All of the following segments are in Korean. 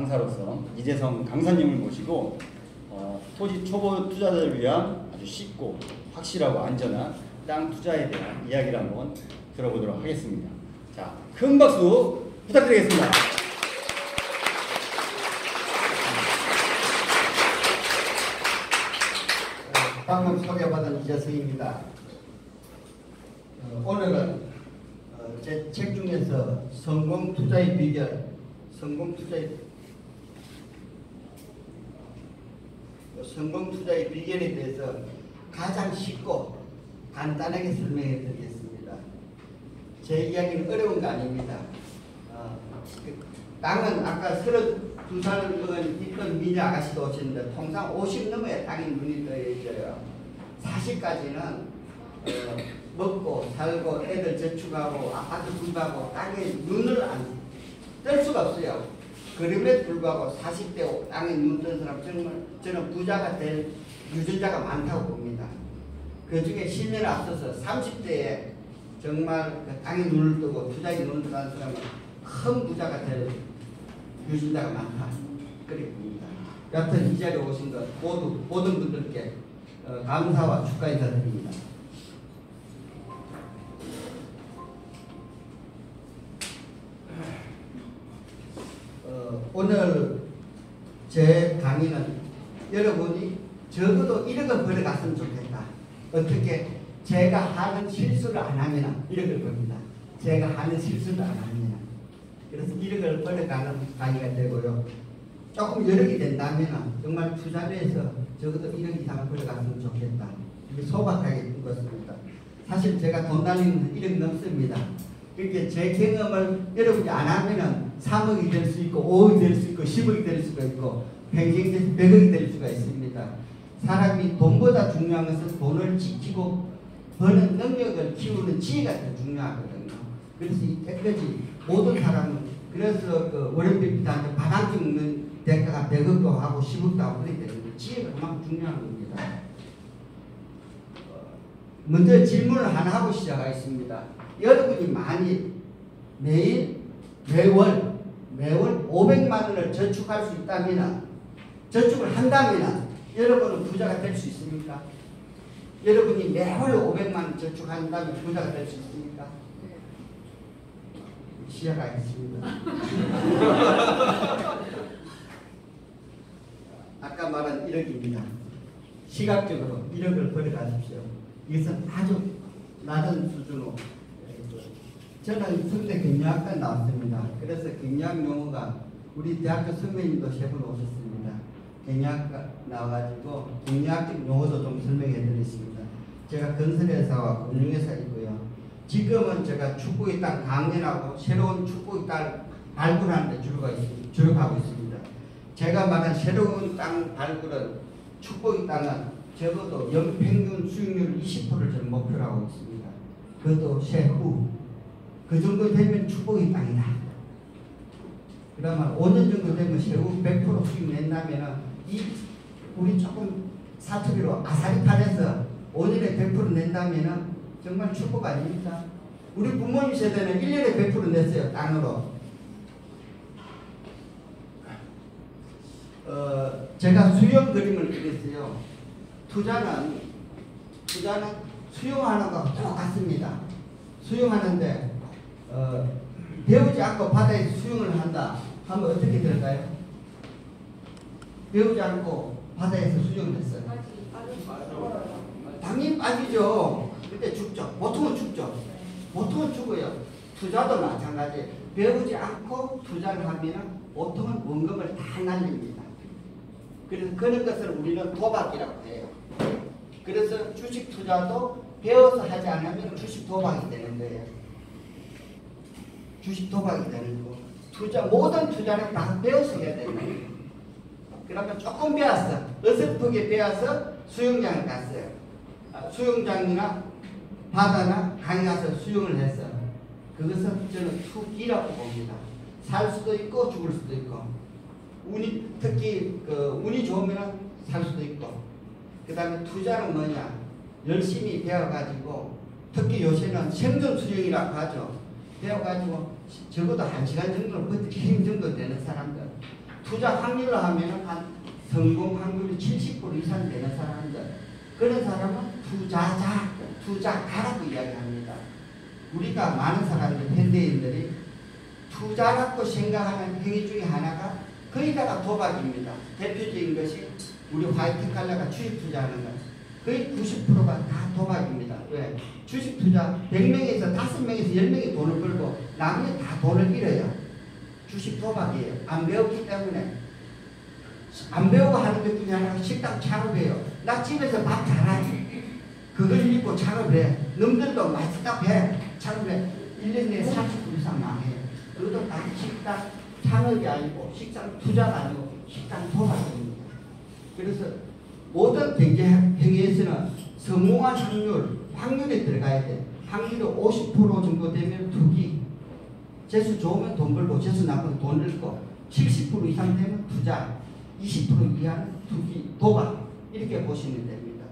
강사로서 이재성 강사님을 모시고 토지 초보 투자자를 위한 아주 쉽고 확실하고 안전한 땅 투자에 대한 이야기를 한번 들어보도록 하겠습니다. 자, 큰 박수 부탁드리겠습니다. 방금 소개받은 이재성입니다. 오늘은 제 책 중에서 성공 투자의 비결, 성공 투자의 비결에 대해서 가장 쉽고 간단하게 설명해 드리겠습니다. 제 이야기는 어려운 거 아닙니다. 땅은 아까 32살 있던 미녀 아가씨도 오시는데 통상 50 넘어야 땅에 눈이 떠있어요. 40까지는 먹고 살고 애들 저축하고 아파트 분가하고 땅에 눈을 안 뜰 수가 없어요. 그럼에도 불구하고 40대 땅에 눈 뜬 사람 저는 부자가 될 유전자가 많다고 봅니다. 그 중에 10년 앞서서 30대에 정말 땅에 눈을 뜨고 투자에 눈을 뜨는 사람은 큰 부자가 될 유전자가 많다. 그렇게 봅니다. 여하튼 이 자리에 오신 것 모든 분들께 감사와 축하 인사드립니다. 오늘 제 강의는 여러분이 적어도 1억을 벌어갔으면 좋겠다. 어떻게? 제가 하는 실수를 안 하면 1억을 벌입니다. 제가 하는 실수를 안 하면. 그래서 1억을 벌어가는 강의가 되고요. 조금 여력이 된다면 정말 투자를 적어도 1억 이상 벌어갔으면 좋겠다. 이게 소박하게 묻었습니다. 사실 제가 돈 날리는 1억 넘습니다. 그렇게 제 경험을 여러분이 안 하면은 3억이 될 수 있고 5억이 될 수 있고 10억이 될 수가 있고 평생에서 100억이 될 수가 있습니다. 사람이 돈보다 중요한 것은 돈을 지키고 버는 능력을 키우는 지혜가 더 중요하거든요. 그래서 이때까지 모든 사람은 그래서 워렌 버핏한테 밥 한 끼 먹는 대가가 100억도 하고 10억도 하고 그렇게 되는데 지혜가 그만큼 중요한 겁니다. 먼저 질문을 하나 하고 시작하겠습니다. 여러분이 만일 매월 500만 원을 저축할 수 있다면, 저축을 한다면 여러분은 부자가 될 수 있습니까? 여러분이 매월 500만 원 저축한다면 부자가 될 수 있습니까? 시작하겠습니다. 아까 말한 1억입니다. 시각적으로 1억을 벌어가십시오. 이것은 아주 낮은 수준으로. 저는 성대 경영학과 나왔습니다. 그래서 경영학 용어가 우리 대학교 선배님도 3분 오셨습니다. 경영학과 나와가지고 경영학적 용어도 좀 설명해 드리겠습니다. 제가 건설회사와 금융회사이고요. 지금은 제가 축구의 땅 강연하고 새로운 축구의 땅 발굴하는 데 주력하고 있습니다. 제가 말한 새로운 땅 발굴은 축구의 땅은 적어도 연평균 수익률 20%를 저는 목표로 하고 있습니다. 그것도 세후 그 정도 되면 축복의 땅이다. 그러면 5년 정도 되면 세후 100% 수익 낸다면 우리 조금 사투리로 아사리 팔에서 5년에 100% 낸다면 정말 축복 아닙니까? 우리 부모님 세대는 1년에 100% 냈어요. 땅으로. 제가 수영 그림을 그렸어요. 투자는 수영하는 거 똑같습니다. 수영하는데 배우지 않고 바다에서 수영을 한다 하면 어떻게 될까요? 배우지 않고 바다에서 수영을 했어요. 당연히 빠지죠. 그때 죽죠. 보통은 죽죠. 보통은 죽어요. 투자도 마찬가지. 배우지 않고 투자를 하면 보통은 원금을 다 날립니다. 그래서 그런 것을 우리는 도박이라고 해요. 그래서 주식 투자도 배워서 하지 않으면 주식 도박이 되는 거예요. 주식 도박이 되는 거. 모든 투자는 다 배워서 해야 되는 거예요. 그러면 조금 배웠어. 어설프게 배워서 수영장을 갔어요. 수영장이나 바다나 강에 가서 수영을 했어. 그것은 저는 투기라고 봅니다. 살 수도 있고 죽을 수도 있고. 특히 운이 좋으면 살 수도 있고. 그 다음에 투자는 뭐냐? 열심히 배워가지고 특히 요새는 생존 수영이라고 하죠. 배워가지고 적어도 1시간 정도는 버티기 힘 정도 되는 사람들 투자 확률로 하면은 한 성공 확률이 70% 이상 되는 사람들, 그런 사람은 투자가라고 이야기합니다. 우리가 많은 사람들, 현대인들이 투자라고 생각하는 행위 중에 하나가 거의 다가 도박입니다. 대표적인 것이 우리 화이트 칼라가 주식 투자하는 것. 거의 90%가 다 도박입니다. 왜? 주식 투자 100명에서 5명에서 10명이 돈을 벌고 나머지 다 돈을 잃어요. 주식 도박이에요. 안 배웠기 때문에. 안 배우고 하는 것 중에 하나가 식당 창업이에요. 나 집에서 밥 잘하지. 그걸 믿고 창업을 해. 놈들도 맛있다 해. 창업을 해. 1년 내에 40% 이상 망해요. 그것도 다 식당 창업이 아니고 식당 투자가 아니고 식당 도박입니다. 그래서 모든 경제 행위에서는 성공한 확률에 들어가야 돼. 확률이 50% 정도 되면 투기. 재수 좋으면 돈 벌고 재수 나쁘면 돈 잃고 70% 이상 되면 투자. 20% 이하는 투기, 도박. 이렇게 보시면 됩니다.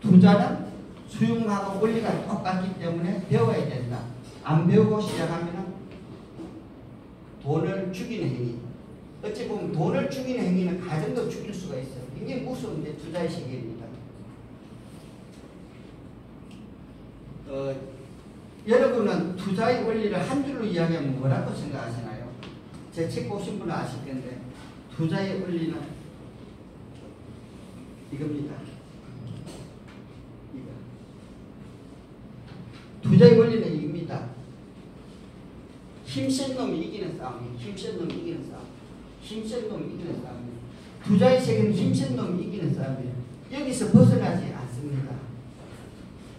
투자는 수용하고 원리가 똑같기 때문에 배워야 된다. 안 배우고 시작하면 돈을 죽이는 행위. 어찌 보면 돈을 죽이는 행위는 가정도 죽일 수가 있어요. 굉장히 무서운데 투자의 세계입니다. 여러분은 투자의 원리를 한 줄로 이야기하면 뭐라고 생각하시나요? 제 책 보신 분은 아실 텐데 투자의 원리는 이겁니다. 이거. 투자의 원리는 이겁니다. 힘센 놈이 이기는 싸움이에요. 힘센 놈이 이기는 싸움. 힘센 놈이 이기는 싸움이에요. 투자의 세계는 힘센 놈이 이기는 싸움이에요. 여기서 벗어나지 않습니다.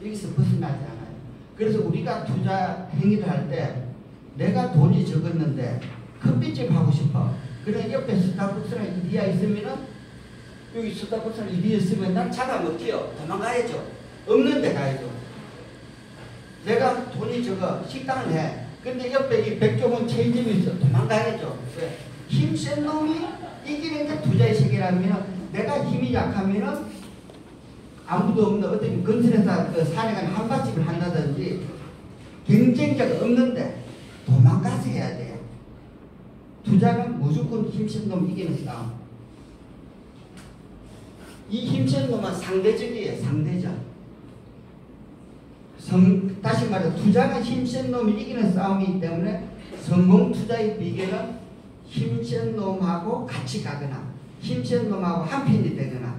여기서 벗어나지 않아요. 그래서 우리가 투자 행위를 할 때 내가 돈이 적었는데 커피집 하고 싶어. 그래 옆에 스타벅스랑 이디야 있으면은 여기 스타벅스랑 이디야 있으면 난 차가 못 튀어. 도망가야죠. 없는 데 가야죠. 내가 돈이 적어 식당을 해. 근데 옆에 이 백종원 체인점이 있어. 도망가야죠. 왜? 힘센 놈이 이기는 게 투자의 세계라면 내가 힘이 약하면은 아무도 없는 어떤 건설회사 그 산에 가는 한밭집을 한다든지 경쟁자가 없는데 도망가서 해야 돼요. 투자는 무조건 힘센 놈 이기는 싸움. 이 힘센 놈은 상대적이에요. 상대적. 다시 말해 투자는 힘센 놈이 이기는 싸움이기 때문에 성공 투자의 비결은 힘센 놈하고 같이 가거나 힘센 놈하고 한 편이 되거나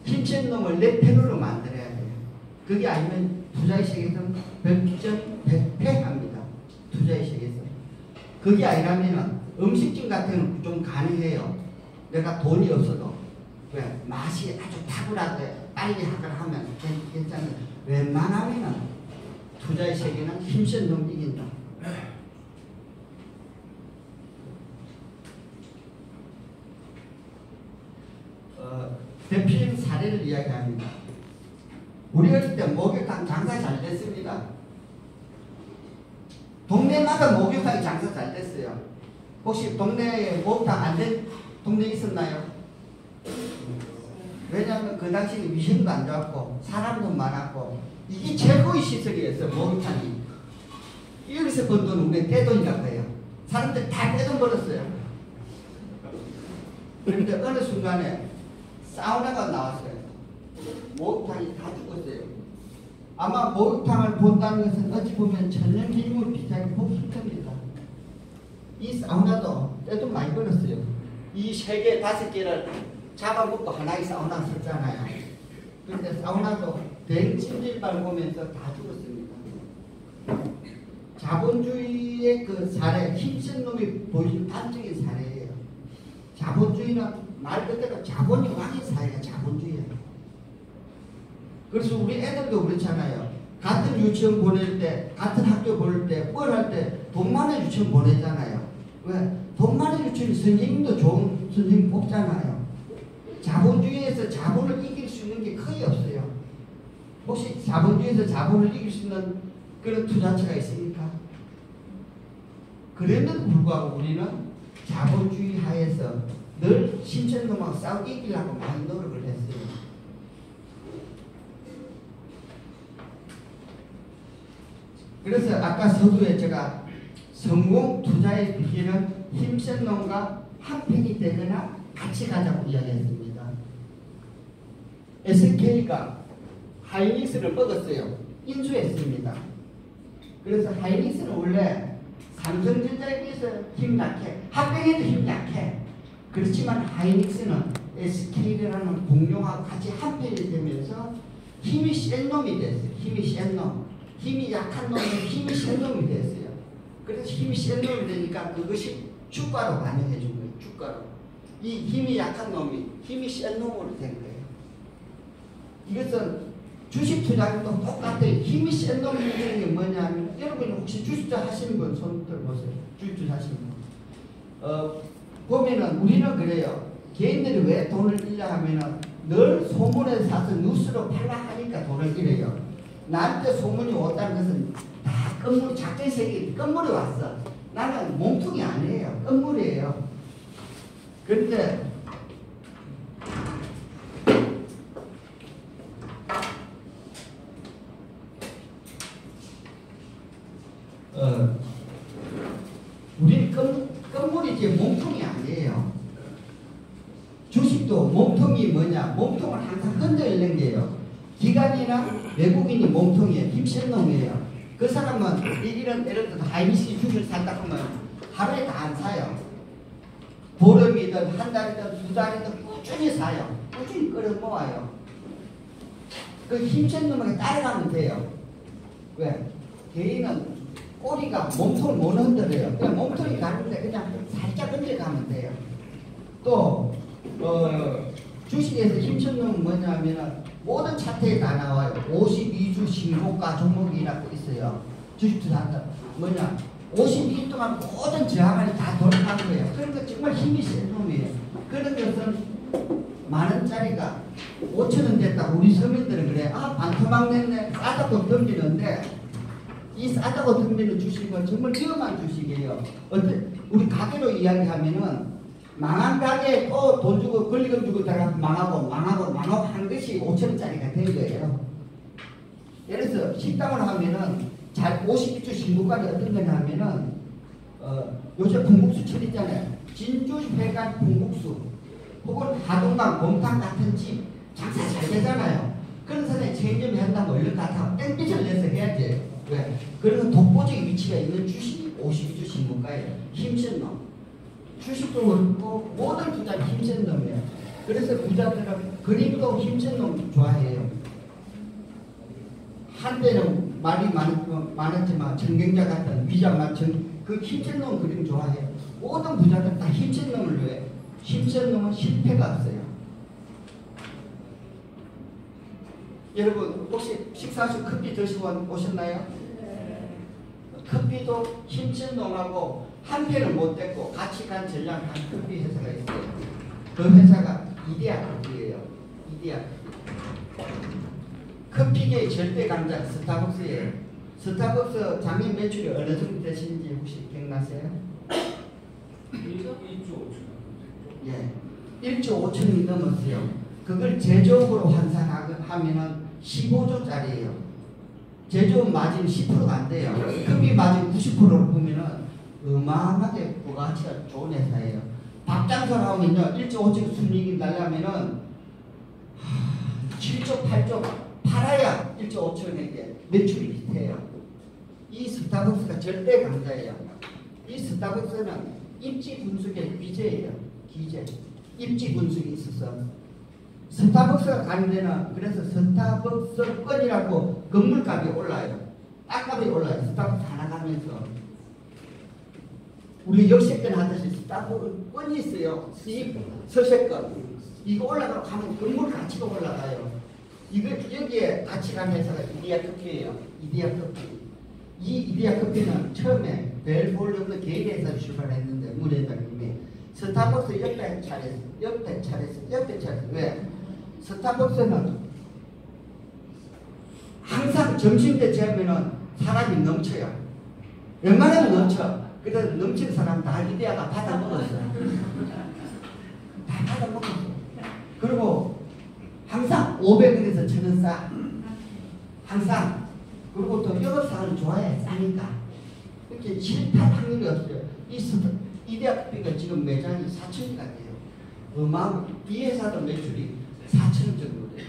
힘센 놈을 내 편으로 만들어야 돼요. 그게 아니면 투자의 세계에서는 백전백패합니다. 투자의 세계에서. 그게 아니라면 음식점 같은 건 좀 가능해요. 내가 돈이 없어도 왜 맛이 아주 탁월하게 빨리 하면 괜찮아요. 웬만하면 투자의 세계는 힘센 놈 이긴다. 대표적인 사례를 이야기합니다. 우리 어릴 때 목욕탕 장사 잘 됐습니다. 동네마다 목욕탕이 장사 잘 됐어요. 혹시 동네에 목욕탕 안 된 동네 있었나요? 왜냐하면 그 당시에 위생도 안 좋았고 사람도 많았고 이게 최고의 시설이었어요. 목욕탕이. 여기서 번 돈은 우리 떼돈이라고 해요. 사람들 다 떼돈 벌었어요. 그런데 어느 순간에 사우나가 나왔어요. 목욕탕이 다 죽었어요. 아마 목욕탕을 본다는 것은 어찌 보면 천연기념물 비슷하게 보기 힘듭니다. 이 사우나도 떼돈 많이 벌었어요. 이 3개, 5개를 잡아먹고 하나의 사우나 썼잖아요. 그런데 사우나도 대응찜질발 보면서 다 죽었습니다. 자본주의의 그 사례, 힘센 놈이 보여준 단적인 사례예요. 자본주의는 말 그대로 자본이 왕인 사회가 자본주의예요. 그래서 우리 애들도 그렇잖아요. 같은 유치원 보낼 때, 같은 학교 보낼 때, 뭘 할 때 돈 많은 유치원 보내잖아요. 왜? 돈 많은 유치원 선생님도 좋은 선생님 뽑잖아요. 자본주의에서 자본을 이길 수 있는 게 거의 없어요. 혹시 자본주의에서 자본을 이길 수 있는 그런 투자처가 있습니까? 그랬는데도 불구하고 우리는 자본주의 하에서 늘 신천놈하고 싸우고 이기려고 많이 노력을 했어요. 그래서 아까 서두에 제가 성공 투자의 비결은 힘센 놈과 한 편이 되거나 같이 가자고 이야기했습니다. SK가 하이닉스를 먹었어요. 인수했습니다. 그래서 하이닉스는 원래 삼성전자에 비해서 힘 약해. 합병에도 힘 약해. 그렇지만 하이닉스는 SK라는 공룡하고 같이 합병이 되면서 힘이 센 놈이 됐어요. 힘이 센 놈. 힘이 약한 놈은 힘이 센 놈이 됐어요. 그래서 힘이 센 놈이 되니까 그것이 주가로 반영해 준 거예요. 주가로. 이 힘이 약한 놈이 힘이 센 놈으로 된 거예요. 이것은 주식 투자도 똑같아요. 힘이 센 놈이 되는 게 뭐냐면, 여러분 혹시 주식 투자 하시는 분 손 들어보세요. 주식 투자 하시는 분. 보면은 우리는 그래요. 개인들이 왜 돈을 잃려 하면은 늘 소문에 사서 뉴스로 팔라 하니까 돈을 잃어요. 나한테 소문이 왔다는 것은 다 건물, 작전 세계 건물이 왔어. 나는 몸통이 아니에요. 건물이에요. 그런데 우리 건물이지 몸통이 아니에요. 주식도 몸통이 뭐냐? 몸통을 항상 흔들리는 게요. 기관이나 외국인이 몸통이에요. 힘센 놈이에요. 그 사람은 이런 예를 들어서 하이닉스 주식을 산다 하면 하루에 다 안 사요. 보름이든 한 달이든 두 달이든 꾸준히 사요. 꾸준히 끌어 모아요. 그 힘센 놈에게 따라가면 돼요. 왜? 개인은 꼬리가 몸통을 못 흔들어요. 그냥 몸통이 가는데 그냥 살짝 흔들가면 돼요. 또 주식에서 힘센 놈은 뭐냐면은 모든 차트에 다 나와요. 52주 신고가 종목이라고 있어요. 주식 투자한다. 뭐냐? 52주 동안 모든 저항을 다 돌파한 거예요. 그러니까 정말 힘이 센 놈이에요. 그런 것은 만원짜리가 5천원 됐다고 우리 서민들은 그래. 아, 반토막 냈네. 싸다고 덤비는데 이 싸다고 덤비는 주식은 정말 위험한 주식이에요. 우리 가게로 이야기하면은 망한 가게에 또 돈 주고 권리금 주고 들어가서 망하고 하는 것이 5천원짜리가 된 거예요. 예를 들어서 식당을 하면은 잘 52주 신고가를 어떤 거냐 하면은 요새 풍국수철 있잖아요. 진주 회관 풍국수 혹은 하동강 곰탕 같은 집 장사 잘 되잖아요. 그런 사람이 체인점에 한다면 얼른 가서 땡빛을 내서 해야지. 왜? 그래서 독보적인 위치가 있는 주식이 52주 신고가예요. 힘센 놈. 주식도 그렇고 모든 투자는 힘센 놈이에요. 그래서 부자들은 그림도 힘센 놈 좋아해요. 한때는 말이 많았지만 정경자 같은 위장만 그 힘센 놈 그림 좋아해요. 모든 부자들은 다 힘센 놈을 좋아해요. 힘센 놈은 실패가 없어요. 여러분 혹시 식사하시고 커피 드시고 오셨나요? 커피도 힘센 놈하고 한 편을 못 댔고 같이 간 전략 한 커피 회사가 있어요. 그 회사가 이데아 커피예요. 이데아 커피계의 절대 강자 스타벅스예요. 스타벅스 작년 매출이 어느 정도 되시는지 혹시 기억나세요? 1조 5천이 넘었어요. 그걸 제조업으로 환산하면은 15조짜리예요. 제조업 마진 10%가 안 돼요. 커피 마진 90%로 보면은 어마어마하게 부가가치가 좋은 회사예요. 밥장사를 하면요 1조 5천 순이익이 나려면은 7조 8조 팔아야 1조 5천에게 매출이 돼요. 이 스타벅스가 절대 강자예요. 이 스타벅스는 입지 분석의 기재예요. 기재. 입지 분석이 있어서 스타벅스가 가는 데는 그래서 스타벅스권이라고 건물값이 올라요. 땅값이 올라요. 스타벅스 하나 가면서 우리 역세권 하듯이 스타벅스권이 있어요. 수입 서세권 이거 올라가고 가면 건물 가치가 올라가요. 이거 여기에 같이 간 회사가 이디야 커피예요. 이디야 커피. 이 이디야 커피는 처음에 벨볼륨의 개인 회사를 출발했는데 무례장님이 스타벅스 옆에 차렸어. 왜? 스타벅스는 항상 점심때 재면은 사람이 넘쳐요. 웬만하면 넘쳐. 그래서 넘치는 사람 다 이데아가 받아 먹었어. 다 받아 먹었어. 그리고 항상 500원에서 1,000원 싸. 항상. 그리고 또 영업사원을 좋아해. 싸니까. 이렇게 실패할 확률이 없어요. 이데아커피가 지금 매장이 4천개가 돼요. 이 회사도 매출이 4천 정도 돼요.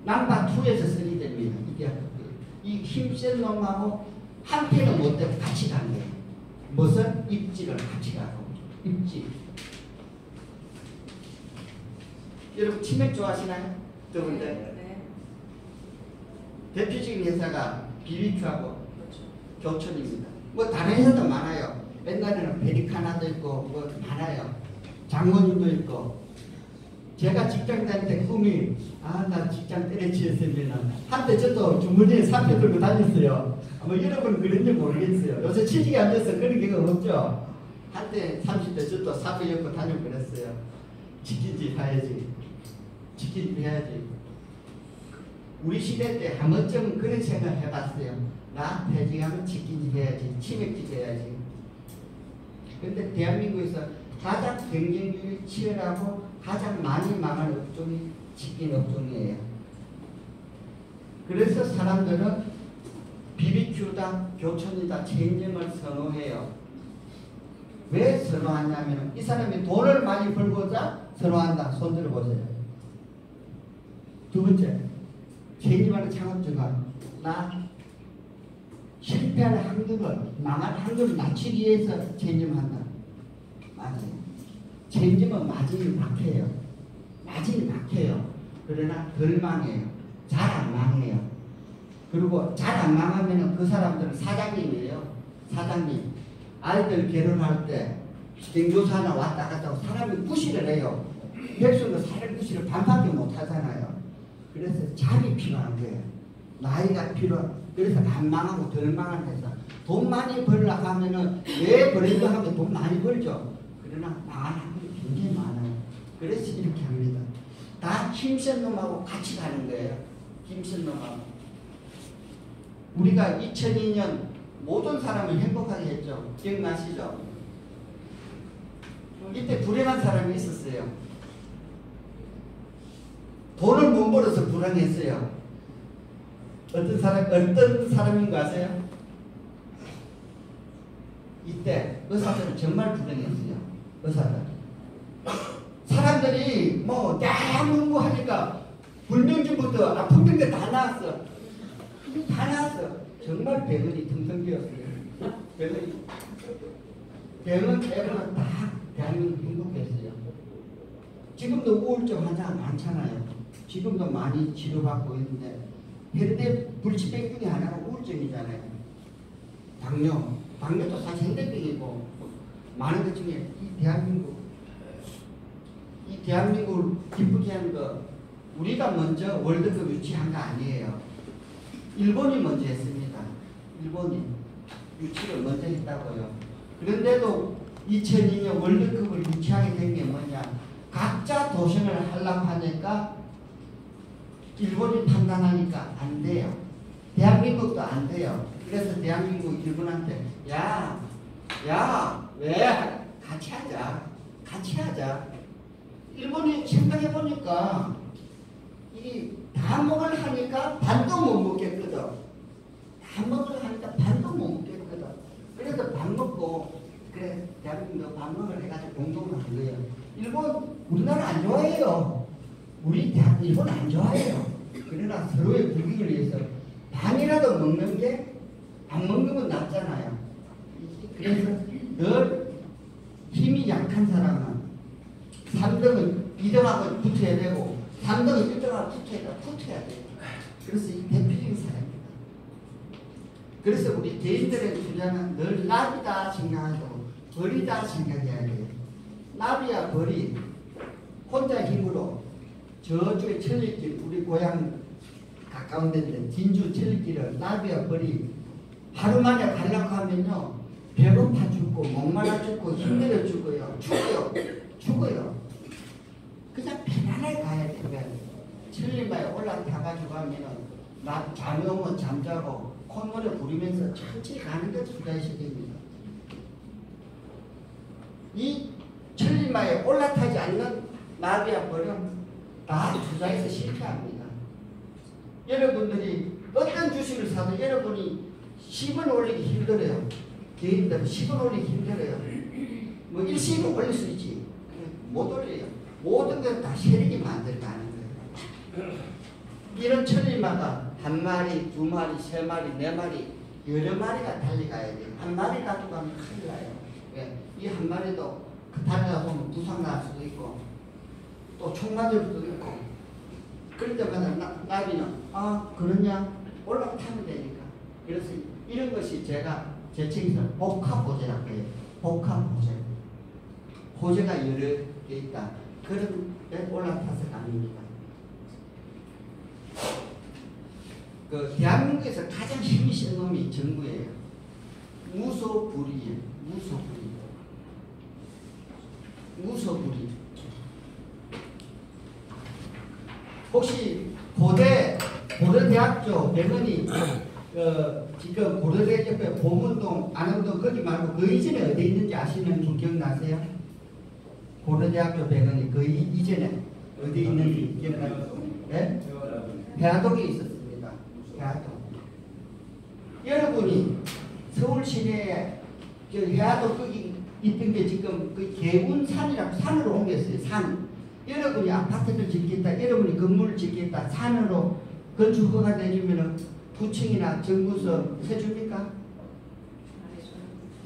남바2에서 설이 됩니다. 이데아커피. 이 힘센 놈하고 한패는 못 되고 같이 가는 거예요. 무슨? 입지를 같이 가고. 입지. 여러분 치맥 좋아하시나요? 두 분들? 네. 대표적인 회사가 BBQ하고 교촌입니다. 뭐 다른 회사도 많아요. 옛날에는 페리카나도 있고 뭐 많아요. 장모님도 있고. 제가 직장 다닐 때 꿈이 나 직장 때려치웠으면 한때 저도 주머니에 사표 들고 다녔어요. 뭐 여러분 그런지 모르겠어요. 요새 취직이 안 돼서 그런 경우 없죠. 한때 30대 저도 사표 엮고 다니고 그랬어요. 지키지 해야지. 지키지 해야지. 우리 시대 때 한 번쯤 그런 생각 해봤어요. 나 퇴직하면 지키지 해야지. 치맥집 해야지. 근데 대한민국에서 가장 경쟁률이 치열하고 가장 많이 망한 업종이 치킨 업종이에요. 그래서 사람들은 BBQ다, 교촌이다, 체인점을 선호해요. 왜 선호하냐면 이 사람이 돈을 많이 벌고자 선호한다. 손 들어보세요. 두 번째, 체인점하는 창업주가 나 실패할 확률을, 망할 확률을 낮추기 위해서 체인점한다. 맞아요. 체인점은 마진이 막혀요. 마진이 막혀요. 그러나 덜 망해요. 잘 안 망해요. 그리고 잘 안 망하면 그 사람들은 사장님이에요. 사장님. 아이들 결혼할 때 경조사 하나 왔다 갔다 하고 사람이 무시를 해요. 백성도 사람 무시를 반밖에 못 하잖아요. 그래서 잠이 필요한 거예요. 나이가 필요한. 그래서 안 망하고 덜 망하는 회사. 돈 많이 벌려고 하면은 왜 브랜드 하면 돈 많이 벌죠. 그러나 망하는 분이 굉장히 많아요. 그래서 이렇게 합니다. 다 힘센 놈하고 같이 가는 거예요. 힘센 놈하고. 우리가 2002년 모든 사람을 행복하게 했죠. 기억나시죠? 이때 불행한 사람이 있었어요. 돈을 못 벌어서 불행했어요. 어떤 사람인 거 아세요? 이때 의사들은 정말 불행했어요. 의사들. 사람들이 뭐 대한민국 하니까 불면증부터 아픈 병들 다 나왔어. 다 나왔어. 정말 병원이 텅텅비었어요. 병원 대부분 다 대한민국 행복했어요. 지금도 우울증 환자가 많잖아요. 지금도 많이 치료받고 있는데 혈대 불치병 중에 하나가 우울증이잖아요. 당뇨도 사실 혈대병이고 많은 것 중에 이 대한민국을 기쁘게 하는 거 우리가 먼저 월드컵 유치한 거 아니에요. 일본이 먼저 했습니다. 일본이 유치를 먼저 했다고요. 그런데도 2002년 월드컵을 유치하게 된 게 뭐냐? 각자 도전을 하려고 하니까 일본이 판단하니까 안 돼요. 대한민국도 안 돼요. 그래서 대한민국 일본한테 왜 같이 하자. 일본이 생각해보니까 이 다먹을 하니까 반도 못 먹겠거든. 다먹을 하니까 반도 못 먹겠거든. 그래서 밥 먹고 그래 대한민국도 밥 먹을 해가지고 공동을 한 거예요. 일본 우리나라 안 좋아해요. 일본 안 좋아해요. 그러나 서로의 불경을 위해서 반이라도 먹는 게 안 먹는 건 낫잖아요. 그래서 늘 힘이 약한 사람은 3등은 2등하고 붙어야 되고 3등은 1등하고 붙어야 돼요. 그래서 이 대표적인 사람입니다. 그래서 우리 개인들의 투자는 늘 납이다 생각하고 벌이다 생각해야 돼요. 납이야 벌이 혼자 힘으로 저쪽에 천리길 우리 고향 가까운 데인데 진주 천리길을 납이야 벌이 하루 만에 가려고 하면요 배고파 죽고 목말라 죽고 힘들어 죽어요. 죽어요. 그냥 편안하게 가야 돼요. 천리마에 올라타가지고 하면은 나 잠이 오면 잠자고 콧노래 부리면서 천천히 가는 게 투자하셔야 됩니다. 이 천리마에 올라타지 않는 나비야 버려 다 투자해서 실패합니다. 여러분들이 어떤 주식을 사도 여러분이 10원 올리기 힘들어요. 개인들 10원 올리기 힘들어요. 뭐 일시로 올릴 수 있지. 못 올려요. 모든 걸 다 세력이 만들어가는 거예요. 이런 천리마다 한 마리, 두 마리, 세 마리, 네 마리, 여러 마리가 달려가야 돼요. 한 마리 갖고 가면 큰일 나요. 왜? 이 한 마리도 달려가 보면 부상 날 수도 있고 또 총 맞을 수도 있고 그럴 때마다 나비는 그러냐 올라타면 되니까. 그래서 이런 것이 제가 제 책에서 복합호재라고 해요. 복합호재. 호재가 여러 개 있다. 그런 데 올라타서 갑니다. 그 대한민국에서 가장 힘이 센 놈이 정부예요. 무소불위예요. 무소불위. 혹시 고려대학교 병원이 지금 고려대 옆에 보문동, 안흥동 거기 말고 그 이전에 어디 있는지 아시는 분 기억나세요? 고려대학교 병원이 그 이전에 어디 있는지 기억나세요? 네? 대화동에 있었습니다. 대화동. 여러분이 서울 시내에 대화동 거기 있던 게 지금 그 개운산이라고 산으로 옮겼어요. 산. 여러분이 아파트를 짓겠다, 여러분이 건물을 짓겠다, 산으로 건축허가 내주면은 구청이나 정부서 해줍니까?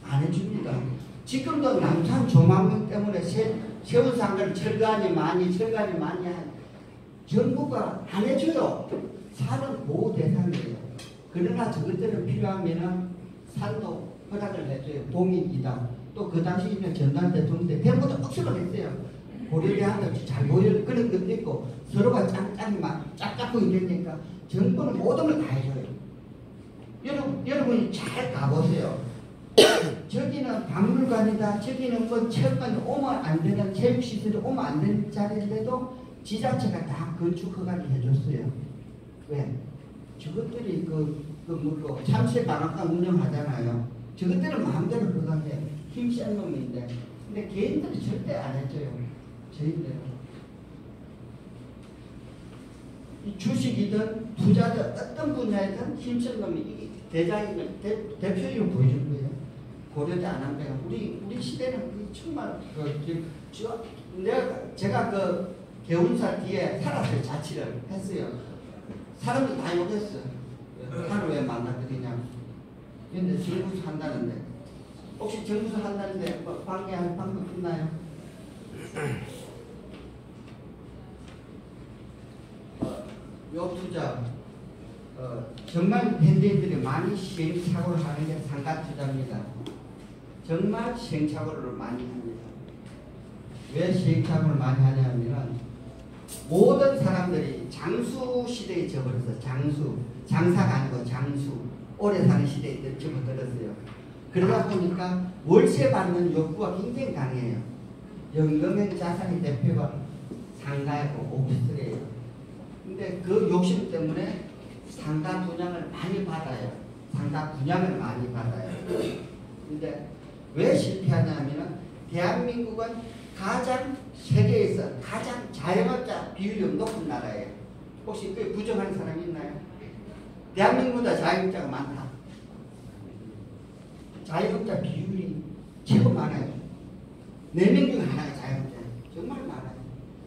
안 해줍니다. 지금도 남산 조망명 때문에 세운 상가를 철거하니 많이 한 정부가 안 해줘요. 산은 보호 대상이에요. 그러나 저것들은 필요하면은 산도 허락을 해줘요. 동의이다. 또 그 당시 있는 전남 대통령 때 대부분 억수로 했어요. 고려대한테 잘 보일 그런 것도 있고 서로가 짝짝고 이러니까 정부는 모든 걸 다 해줘요. 여러분이 잘 가보세요. 저기는 박물관이다. 저기는 뭐 체육관이 오면 안 되는 체육시설이 오면 안 되는 자리인데도 지자체가 다 건축 허가를 해줬어요. 왜? 저것들이 물로 참새방학관 운영하잖아요. 저것들은 마음대로 허가해요. 힘센 놈인데. 근데 개인들이 절대 안 해줘요. 저희들. 이 주식이든 투자든 어떤 분야이든 힘센 놈이 대장이면 대표적으로 보여준 거예요. 고려대 안암대가 우리 시대는 정말 제가 그 개운사 뒤에 살았어요. 자취를 했어요. 사람들 다 욕했어요. 하루 왜 만나드리냐. 근데 정부서 한다는데 혹시 정부서 한다는데 방해할 방법 있나요? 요 투자 정말 현대인들이 많이 시행착오를 하는 게 상가투자입니다. 정말 시행착오를 많이 합니다. 왜 시행착오를 많이 하냐면 모든 사람들이 장수 시대에 접어들어서 장사가 아니고 장수 오래 사는 시대에 접어들었어요. 그러다 보니까 월세 받는 욕구가 굉장히 강해요. 연금형 자산의 대표가 상가이고 오피스텔이에요. 근데 그 욕심 때문에 상가 분양을 많이 받아요. 근데 왜 실패하냐면 대한민국은 세계에서 가장 자영업자 비율이 높은 나라예요. 혹시 그게 부정하는 사람이 있나요? 대한민국보다 자영업자가 많다. 자영업자 비율이 최고 많아요. 4명 중 하나가 자영업자예요. 정말 많아요.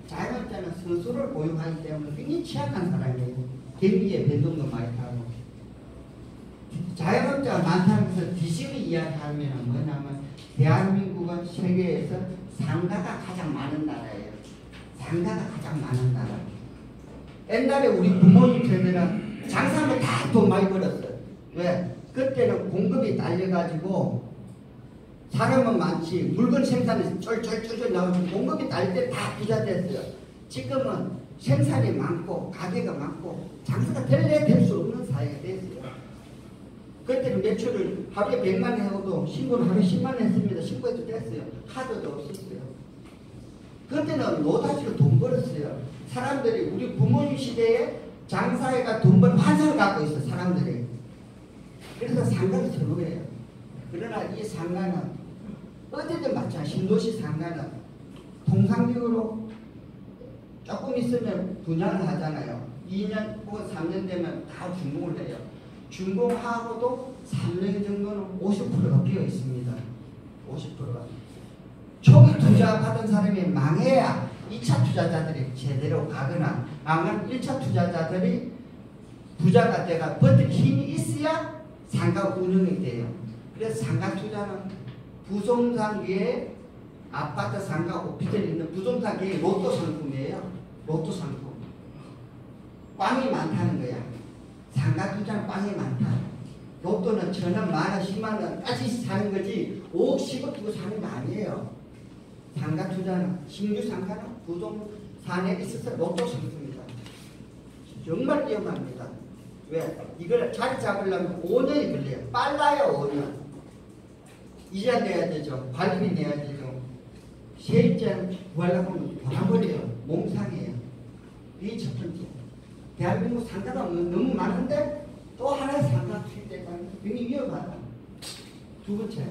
자영업자는 스스로를 보유하기 때문에 굉장히 취약한 사람이에요. 경기에 변동도 많이 타고. 자영업자가 많다는 것을 뒤집어 이야기하면 뭐냐면 대한민국은 세계에서 상가가 가장 많은 나라예요. 옛날에 우리 부모님 세대는 장사하면 다 돈 많이 벌었어요. 왜? 그때는 공급이 딸려가지고 사람은 많지 물건 생산이 쫄쫄쫄쫄 나오고 공급이 딸릴 때 다 부자 됐어요. 지금은 생산이 많고 가게가 많고 장사가 될 수 없는 사회가 됐어요. 그때는 매출을 하루에 100만 해도 신고는 하루에 10만 했습니다. 신고해도 됐어요. 카드도 없었어요. 그때는 노다지로 돈 벌었어요. 사람들이 우리 부모님 시대에 장사회가 돈 벌 환상을 갖고 있어 사람들이. 그래서 상가를 선호해요. 그러나 이 상가는 어디든 마찬가지야. 신도시 상가는 통상적으로 조금 있으면 분양을 하잖아요. 2년 혹은 3년 되면 다 중공을 해요. 준공하고도 3년 정도는 50%가 비어 있습니다. 50%가. 초기 투자 받은 사람이 망해야 2차 투자자들이 제대로 가거나 아니면 1차 투자자들이 부자가 돼가 버틸 힘이 있어야 상가 운영이 돼요. 그래서 상가 투자는 부동산 위에 아파트 상가 오피스텔 있는 부동산 위에 로또 상품이에요. 로또 상품. 꽝이 많다는 거야. 상가 투자는 꽝이 많다. 로또는 1,000원, 만원, 10만원까지 사는 거지 5억, 10억 두고 사는 거 아니에요. 상가 투자는 신규 상가는 부동산에 있어서 로또 상품입니다. 정말 위험합니다. 왜? 이걸 자리 잡으려면 5년이 걸려요. 빨라요 5년. 이자 내야 되죠. 관리비 내야 되죠. 세입자 구하려고 하면 돌아버려요. 몸상이에요. 이게 첫 번째. 대한민국 상가가 너무 많은데 또 하나의 상가 투입됐다는 게 굉장히 위험하다. 두 번째.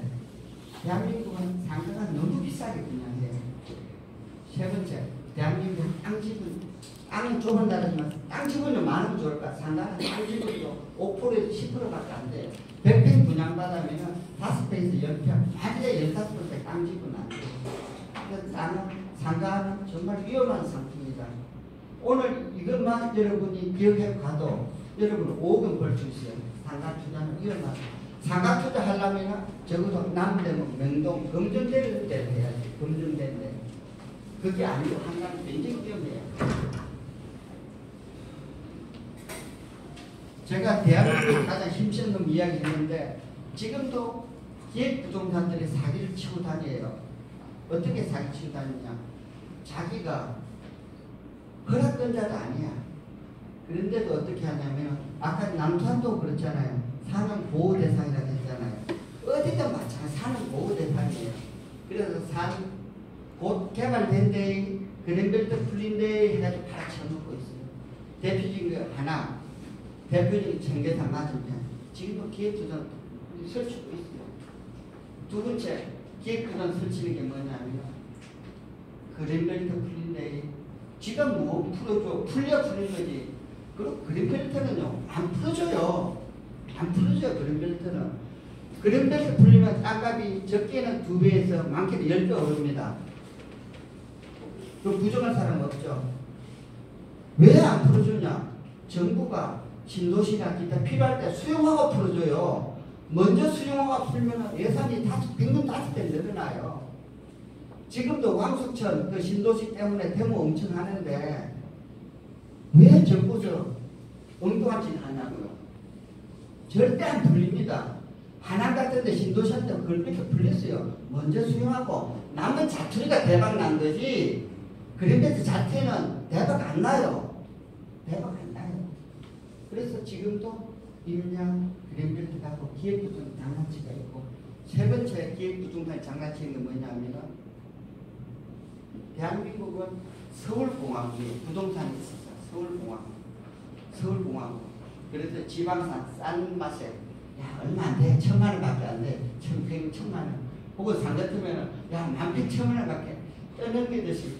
대한민국은 상가가 너무 비싸게 분양해요. 세 번째. 대한민국 땅은 좁은 나라지만 땅 지분이 많으면 좋을까? 상가는 땅 지분도 5%에서 10%밖에 안 돼요. 100평 분양받으면 5평에서 10평, 아니야 15평 땅 지분 안 돼요. 그래서 상가는 정말 위험한 상품이다. 오늘 이것만 여러분이 기억해 가도 여러분 5억 벌 수 있어요. 상가 투자는 위험하다. 상가 투자 하려면 적어도 남대문, 명동, 금전대를 해야지. 금전대인데 그게 아니고 한가는 굉장히 위험해요. 제가 대한민국에 가장 힘쓰는 놈 이야기 했는데 지금도 기획부동산들이 사기를 치고 다녀요. 어떻게 사기 치고 다니냐? 자기가 허락된 자도 아니야. 그런데도 어떻게 하냐면 아까 남산도 그렇잖아요. 산은 보호 대상이라고 했잖아요. 어디든 마찬가지 산은 보호 대상이에요. 그래서 산 곧 개발된 데 그린벨트 풀린 데 해가지고 팔아쳐놓고 있어요. 대표적인 거 하나, 대표적인 청계산 맞은편 지금도 기획부동 설치고 있어요. 두 번째 기획부동 설치는 게 뭐냐면 그린벨트 풀린 데 지금 뭐 풀어줘 풀린 거지. 그리고 그린벨트는요 안 풀어줘요. 안 풀어줘요. 그린벨트는. 그린벨트 풀리면 땅값이 적게는 2배에서 많게는 10배 오릅니다. 그 부정할 사람 없죠. 왜 안 풀어주냐? 정부가 신도시나 기타 필요할 때 수용화가 풀어줘요. 먼저 수용화가 풀면 예산이 100년 5배 늘어나요. 지금도 왕숙천 그 신도시 때문에 데모 엄청 하는데 왜 정부에서 엉뚱한 짓 하냐고요. 절대 안 풀립니다. 하남 같은 데 신도시한테 그렇게 풀렸어요. 먼저 수용하고 남은 자투리가 대박 난 거지 그린벨트 자체는 대박 안 나요. 대박 안 나요. 그래서 지금도 임양 그린벨트 갖고 기획부동 장난치가 있고 세 번째 기획부동산의 장난치는 게 뭐냐면은 대한민국은 서울공항이 부동산이 있었어요. 서울공항. 그래서 지방산 싼 맛에 야 얼마 안 돼. 1,000만 원밖에 안 돼. 1,100, 1,000만 원. 혹은 산 같으면 야 11,000만 원밖에 떠넘기듯이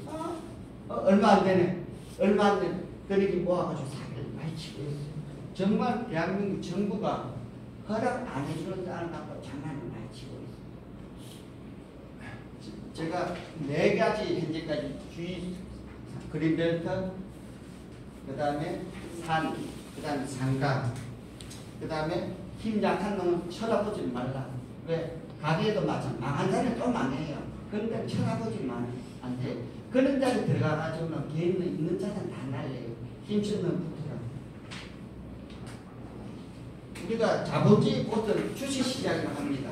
얼마 안 되네. 얼마 안 돼. 그렇게 모아가지고 사기를 많이 치고 있어요. 정말 대한민국 정부가 허락 안 해주는 땅을 갖고 장난을 많이 치고 있어요. 제가 4가지 현재까지 주의 그린벨트, 그 다음에 산, 그 다음에 상가, 그 다음에 힘 약한 놈은 쳐다보지 말라. 왜? 가게에도 마찬가지. 망한 자는 또 망해요. 그런데 쳐다보지만 안 돼. 그런 자리 들어가가지고는 개인은 있는 자는 다 날려요. 힘쓰는 붙어요. 우리가 자본주의 꽃을 주식시장이라고 합니다.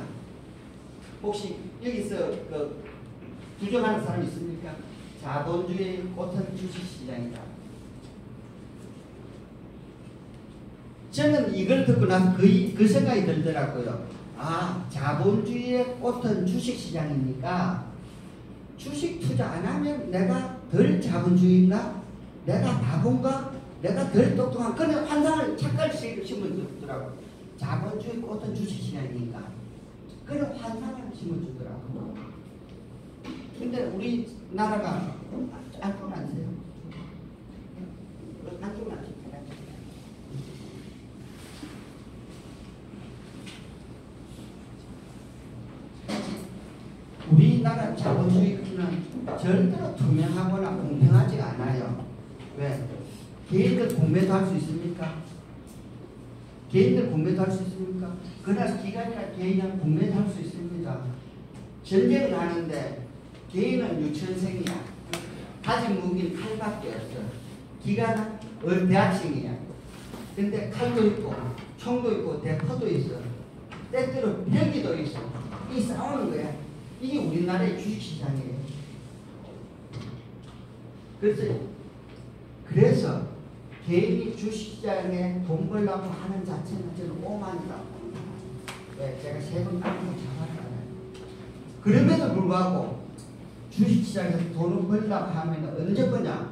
혹시 여기서 그 부정하는 사람 있습니까? 자본주의 꽃은 주식시장이다. 저는 이걸 듣고 나서 그 생각이 들더라고요. 아, 자본주의의 꽃은 주식시장이니까 주식 투자 안 하면 내가 덜 자본주의인가? 내가 바본가? 내가 덜 똑똑한 그런 환상을 착각을 심어주더라고요. 자본주의 꽃은 주식시장이니까 그런 환상을 심어주더라고요. 근데 우리나라가 안쪽 앉으세요. 안쪽 앉으세요. 자본 수익은 절대로 투명하거나 공평하지가 않아요. 왜? 개인들 공매도 할 수 있습니까? 개인들 공매도 할 수 있습니까? 그러나 기관이나 개인은 공매도 할 수 있습니다. 전쟁을 하는데 개인은 유치원생이야. 가진 무기는 칼밖에 없어. 기관은 대학생이야. 근데 칼도 있고 총도 있고 대포도 있어. 때때로 벽기도 있어. 이 싸우는 거야. 이게 우리나라의 주식시장이에요. 그래서 개인이 주식시장에 돈 벌려고 하는 자체는 저는 오만이라고 봅니다. 왜? 제가 세금 깎고 잡았잖아요. 그럼에도 불구하고 주식시장에서 돈을 벌려고 하면 언제 버냐?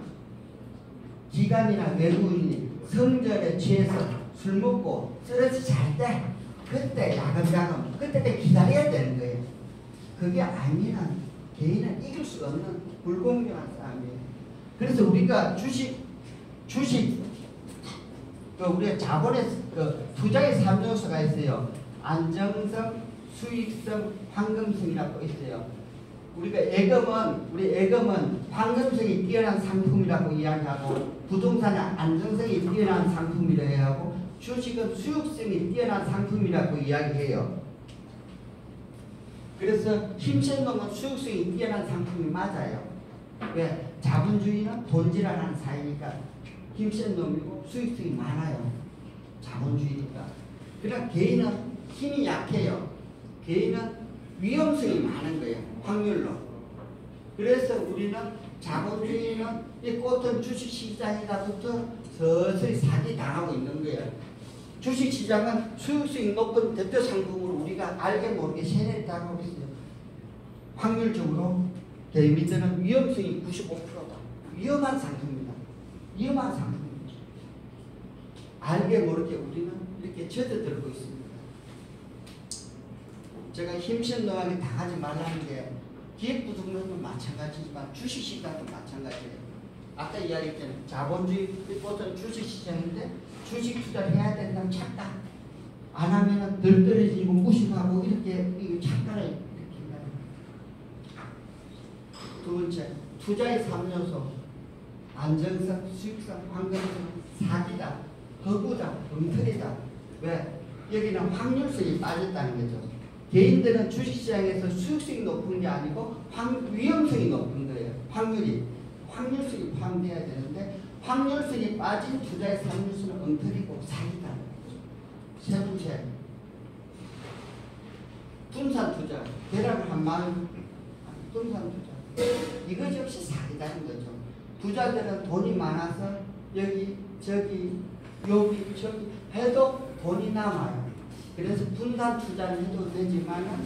기관이나 외국인이 성전에 취해서 술 먹고 쓰러져 잘 때 그때 야금야금 그때 기다려야 되는 거예요. 그게 아니면 개인은 이길 수가 없는 불공정한 싸움이에요. 그래서 우리가 주식 우리가 자본의 투자의 3요소가 있어요. 안정성, 수익성, 황금성이라고 있어요. 우리 예금은 황금성이 뛰어난 상품이라고 이야기하고, 부동산은 안정성이 뛰어난 상품이라고 하고, 주식은 수익성이 뛰어난 상품이라고 이야기해요. 그래서 힘센 놈은 수익성이 뛰어난 상품이 맞아요. 왜? 자본주의는 돈질하는 사회니까 힘센 놈이고 수익성이 많아요. 자본주의니까. 그러나 개인은 힘이 약해요. 개인은 위험성이 많은 거예요. 확률로. 그래서 우리는 자본주의는 이 꽃은 주식시장이라부터 서서히 사기당하고 있는 거예요. 주식시장은 수익성이 높은 대표 상품으로 우리가 알게 모르게 세뇌를 당하고 있어요. 확률적으로 개인들은 위험성이 95%다. 위험한 상품입니다. 위험한 상품입니다. 알게 모르게 우리는 이렇게 젖어들고 있습니다. 제가 힘센 놈에게 당하지 말라는 게 기획부동산도 마찬가지지만 주식시장도 마찬가지예요. 아까 이야기했잖아요. 자본주의 꽃은 주식시장인데 주식 투자를 해야 된다는 착각. 안 하면은 덜 떨어지고 무식하고 이렇게 착각을 일으킨다. 두 번째, 투자의 3요소. 안정성, 수익성, 황금성, 사기다, 거부다, 엉터리다. 왜? 여기는 확률성이 빠졌다는 거죠. 개인들은 주식시장에서 수익성이 높은 게 아니고 위험성이 높은 거예요. 확률성이 포함되어야 되는데 확률성이 빠진 투자의 3요소는 엉터리고 사기다. 세 번째, 분산 투자. 대략 한 만, 분산 투자. 이것 역시 사기다는 거죠. 부자들은 돈이 많아서 여기, 저기, 여기, 저기 해도 돈이 남아요. 그래서 분산 투자를 해도 되지만은